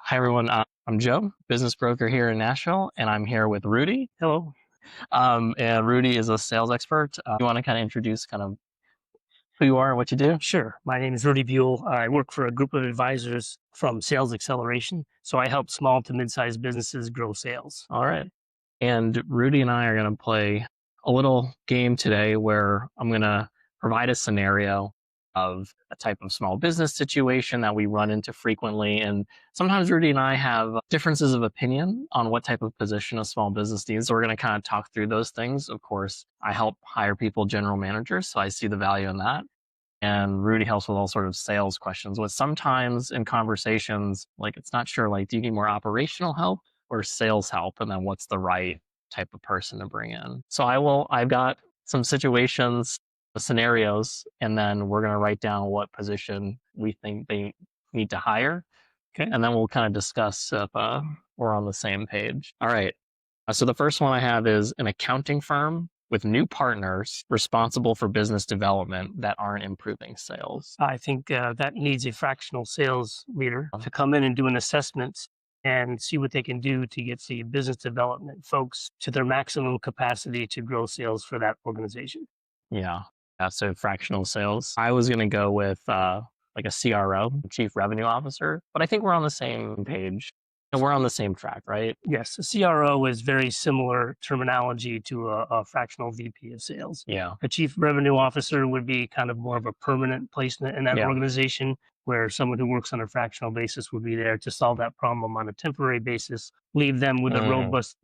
Hi, everyone. I'm Joe, business broker here in Nashville, and I'm here with Rudy. Hello. And Rudy is a sales expert. You want to kind of introduce kind of who you are and what you do? Sure. My name is Rudy Buell. I work for a group of advisors from Sales Acceleration. So I help small to mid-sized businesses grow sales. All right. And Rudy and I are going to play a little game today where I'm going to provide a scenario of a type of small business situation that we run into frequently. And sometimes Rudy and I have differences of opinion on what type of position a small business needs. So we're going to kind of talk through those things. Of course, I help hire people, general managers, so I see the value in that. And Rudy helps with all sort of sales questions. With sometimes in conversations, like it's not sure, like, do you need more operational help or sales help? And then what's the right type of person to bring in? So I've got some situations, scenarios, and then we're going to write down what position we think they need to hire. Okay. And then we'll kind of discuss if we're on the same page. All right. So the first one I have is an accounting firm with new partners responsible for business development that aren't improving sales. I think that needs a fractional sales leader to come in and do an assessment and see what they can do to get the business development folks to their maximum capacity to grow sales for that organization. Yeah. So fractional sales. I was going to go with like a CRO, Chief Revenue Officer, but I think we're on the same page. And we're on the same track, right? Yes, a CRO is very similar terminology to a fractional VP of sales. Yeah. A chief revenue officer would be kind of more of a permanent placement in that Yeah. organization, where someone who works on a fractional basis would be there to solve that problem on a temporary basis, leave them with a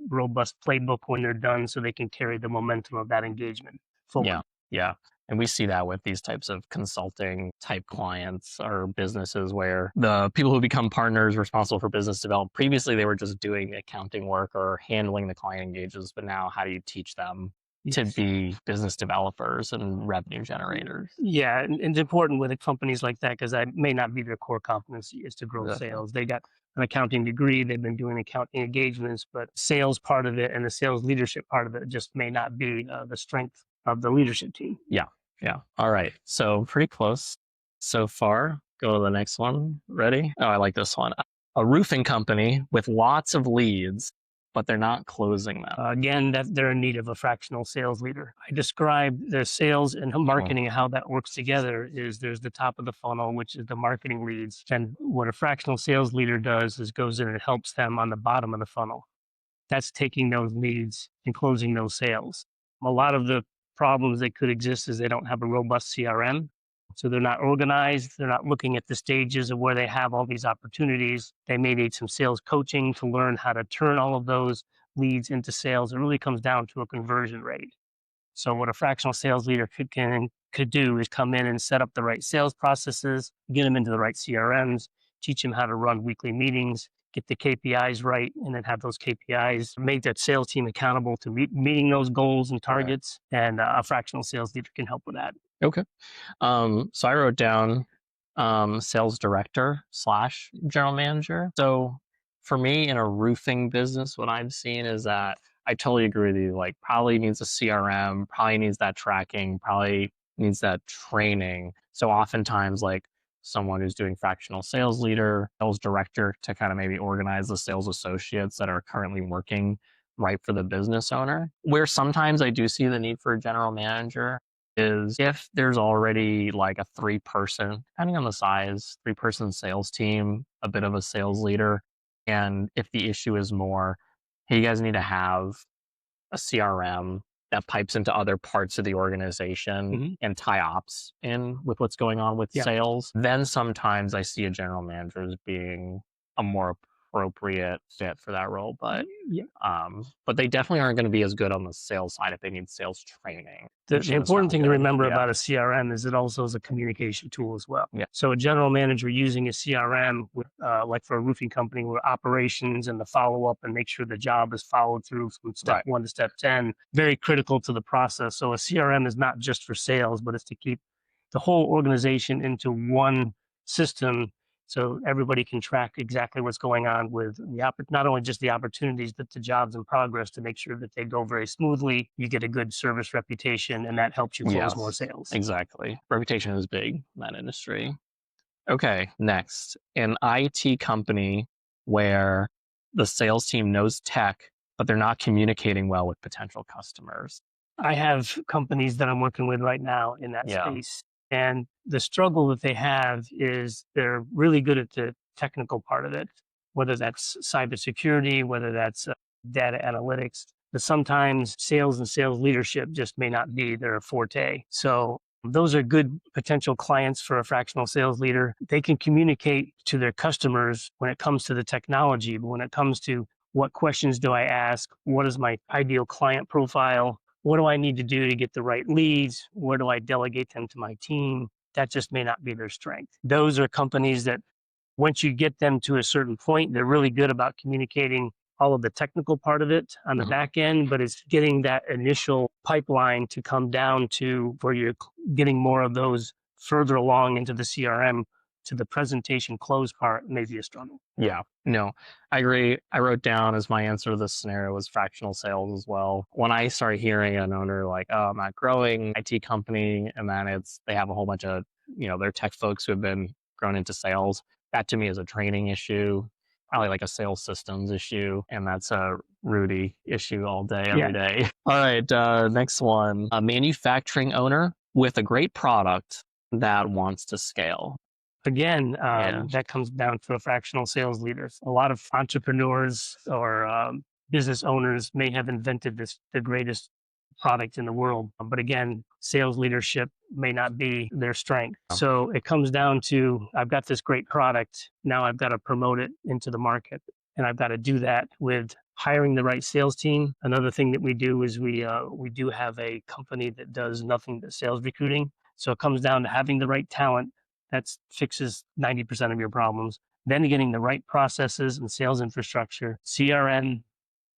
robust playbook when they're done so they can carry the momentum of that engagement forward. Yeah. Yeah. And we see that with these types of consulting type clients or businesses where the people who become partners responsible for business development, previously they were just doing accounting work or handling the client engagements. But now how do you teach them to be business developers and revenue generators? Yeah, and it's important with companies like that because that may not be their core competency is to grow Exactly. sales. They got an accounting degree, they've been doing accounting engagements, but sales part of it and the sales leadership part of it just may not be the strength of the leadership team. Yeah. Yeah. All right. So pretty close so far. Go to the next one. Ready? Oh, I like this one. A roofing company with lots of leads, but they're not closing them. Again, that they're in need of a fractional sales leader. I described the sales and marketing and how that works together is there's the top of the funnel, which is the marketing leads. And what a fractional sales leader does is goes in and helps them on the bottom of the funnel. That's taking those leads and closing those sales. A lot of the problems that could exist is they don't have a robust CRM. So they're not organized. They're not looking at the stages of where they have all these opportunities. They may need some sales coaching to learn how to turn all of those leads into sales. It really comes down to a conversion rate. So what a fractional sales leader could do is come in and set up the right sales processes, get them into the right CRMs, teach them how to run weekly meetings, get the KPIs right, and then have those KPIs make that sales team accountable to meeting those goals and targets. Right. And a fractional sales leader can help with that. Okay. So I wrote down sales director / general manager. So for me in a roofing business, what I'm seeing is that I totally agree with you. Like probably needs a CRM, probably needs that tracking, probably needs that training. So oftentimes like someone who's doing fractional sales leader, sales director to kind of maybe organize the sales associates that are currently working right for the business owner. Where sometimes I do see the need for a general manager is if there's already like a 3-person, depending on the size, 3-person sales team, a bit of a sales leader. And if the issue is more, hey, you guys need to have a CRM that pipes into other parts of the organization and tie ops in with what's going on with sales, then sometimes I see a general manager as being a more appropriate fit for that role. But they definitely aren't going to be as good on the sales side if they need sales training. The important thing to remember about a CRM is it also is a communication tool as well. Yeah. So a general manager using a CRM, with, like for a roofing company, where operations and the follow-up and make sure the job is followed through from step 1 to step 10, very critical to the process. So a CRM is not just for sales, but it's to keep the whole organization into one system so everybody can track exactly what's going on with not only just the opportunities, but the jobs in progress to make sure that they go very smoothly. You get a good service reputation, and that helps you close more sales. Exactly. Reputation is big in that industry. Okay, next. An IT company where the sales team knows tech, but they're not communicating well with potential customers. I have companies that I'm working with right now in that Yeah. space. And the struggle that they have is they're really good at the technical part of it, whether that's cybersecurity, whether that's data analytics. But sometimes sales and sales leadership just may not be their forte. So those are good potential clients for a fractional sales leader. They can communicate to their customers when it comes to the technology, but when it comes to what questions do I ask? What is my ideal client profile? What do I need to do to get the right leads? Where do I delegate them to my team? That just may not be their strength. Those are companies that once you get them to a certain point, they're really good about communicating all of the technical part of it on the Mhm. back end, but it's getting that initial pipeline to come down to where you're getting more of those further along into the CRM to the presentation close part may be a struggle. Yeah, no, I agree. I wrote down as my answer to this scenario was fractional sales as well. When I started hearing an owner like, "Oh, I'm not growing IT company," and then they have a whole bunch of their tech folks who have been grown into sales. That to me is a training issue, probably like a sales systems issue, and that's a Rudy issue all day, Yeah. every day. All right, next one: a manufacturing owner with a great product that wants to scale. Again, Yeah. that comes down to a fractional sales leader. A lot of entrepreneurs or business owners may have invented the greatest product in the world, but again, sales leadership may not be their strength. So it comes down to I've got this great product. Now I've got to promote it into the market, and I've got to do that with hiring the right sales team. Another thing that we do is we do have a company that does nothing but sales recruiting. So it comes down to having the right talent that fixes 90% of your problems. Then getting the right processes and sales infrastructure, CRM.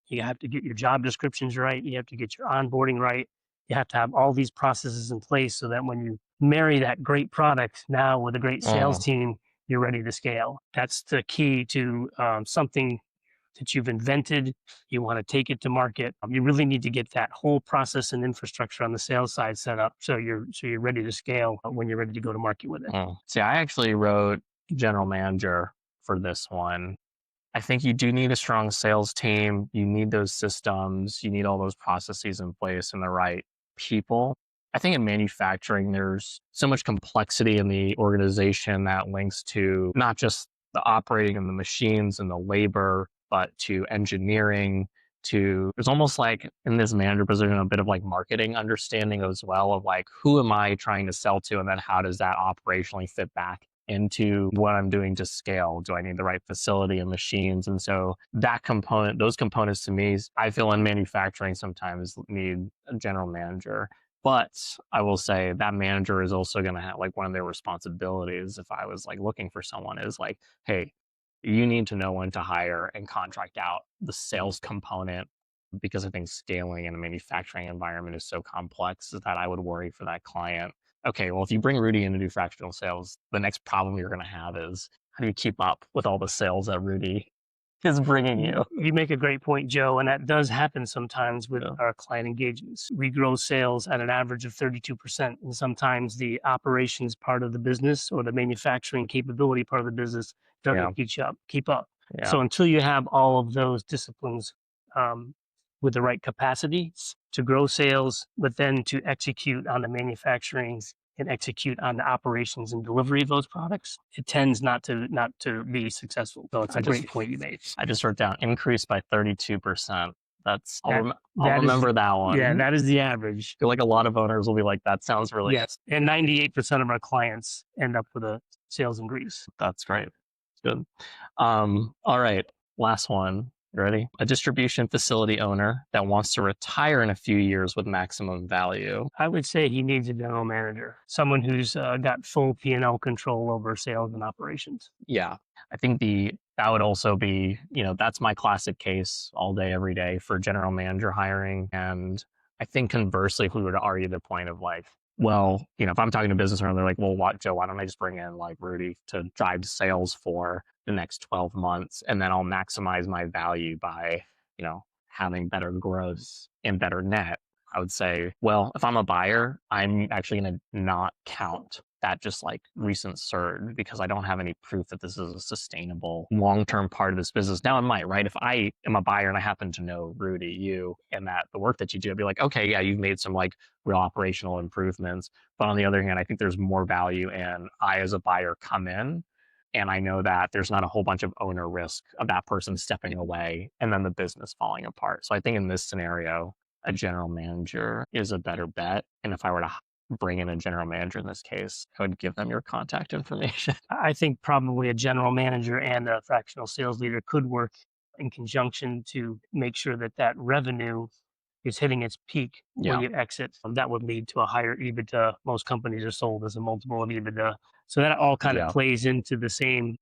You have to get your job descriptions right. You have to get your onboarding right. You have to have all these processes in place so that when you marry that great product now with a great sales Oh, team, you're ready to scale. That's the key to something that you've invented. You want to take it to market. You really need to get that whole process and infrastructure on the sales side set up so you're ready to scale when you're ready to go to market with it. oh. See, I actually wrote general manager for this one. I think you do need a strong sales team. You need those systems. You need all those processes in place and the right people. I think in manufacturing, there's so much complexity in the organization that links to not just the operating of the machines and the labor, but to engineering. There's almost like in this manager position, a bit of like marketing understanding as well of like, who am I trying to sell to? And then how does that operationally fit back into what I'm doing to scale? Do I need the right facility and machines? And so that component, those components to me, I feel in manufacturing sometimes need a general manager. But I will say that manager is also going to have like one of their responsibilities if I was like looking for someone is like, hey, you need to know when to hire and contract out the sales component because I think scaling in a manufacturing environment is so complex that I would worry for that client. Okay, well, if you bring Rudy in to do fractional sales, the next problem you're going to have is how do you keep up with all the sales that Rudy is bringing you? You make a great point, Joe, and that does happen sometimes with Yeah. our client engagements. We grow sales at an average of 32%, and sometimes the operations part of the business or the manufacturing capability part of the business Yeah. doesn't keep up. Yeah. So until you have all of those disciplines um, with the right capacities to grow sales, but then to execute on the manufacturing and execute on the operations and delivery of those products, it tends not to be successful. So it's a great point you made. I just wrote down increase by 32%. That I'll that is remember that yeah, one. that is the average. I feel like a lot of owners will be like, that sounds really, Yes, and 98% of our clients end up with a sales increase. that's great. Good. All right. Last one. You ready? A distribution facility owner that wants to retire in a few years with maximum value. I would say he needs a general manager, someone who's got full P&L control over sales and operations. Yeah. I think that would also be, that's my classic case all day, every day for general manager hiring. And I think conversely, if we were to argue the point of like, well, if I'm talking to business owner, they're like, well, what, Joe, why don't I just bring in like Rudy to drive sales for the next 12 months and then I'll maximize my value by, having better growth and better net. I would say, well, if I'm a buyer, I'm actually going to not count that just like recent surge because I don't have any proof that this is a sustainable long-term part of this business. Now it might, right? If I am a buyer and I happen to know Rudy, you, and that the work that you do, I'd be like, okay, yeah, you've made some like real operational improvements. But on the other hand, I think there's more value in I as a buyer come in and I know that there's not a whole bunch of owner risk of that person stepping away and then the business falling apart. So I think in this scenario, a general manager is a better bet. And if I were to bring in a general manager in this case, I would give them your contact information. I think probably a general manager and a fractional sales leader could work in conjunction to make sure that that revenue is hitting its peak when Yeah. you exit. That would lead to a higher EBITDA. Most companies are sold as a multiple of EBITDA. So that all kind of Yeah. plays into the same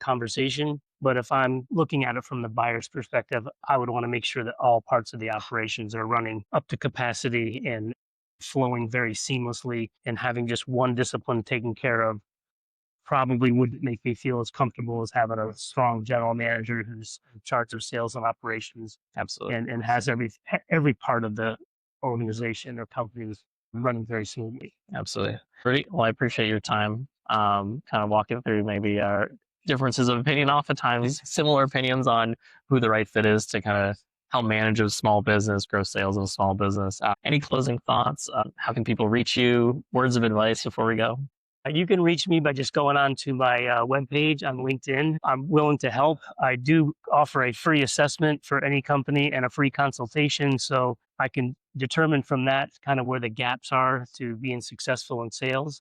conversation. But if I'm looking at it from the buyer's perspective, I would want to make sure that all parts of the operations are running up to capacity and flowing very seamlessly, and having just one discipline taken care of probably wouldn't make me feel as comfortable as having a strong general manager who's in charge of sales and operations Absolutely. and has every part of the organization or company running very smoothly. Absolutely. Rudy, well, I appreciate your time. Kind of walking through maybe our differences of opinion, oftentimes similar opinions on who the right fit is to kind of help manage a small business, grow sales in a small business. Any closing thoughts? How can people reach you? Words of advice before we go? You can reach me by just going on to my webpage on LinkedIn. I'm willing to help. I do offer a free assessment for any company and a free consultation. So I can determine from that kind of where the gaps are to being successful in sales.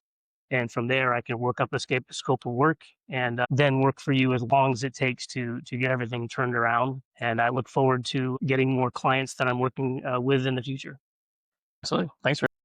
And from there, I can work up a scope of work and then work for you as long as it takes to get everything turned around. And I look forward to getting more clients that I'm working with in the future. Absolutely. Thanks.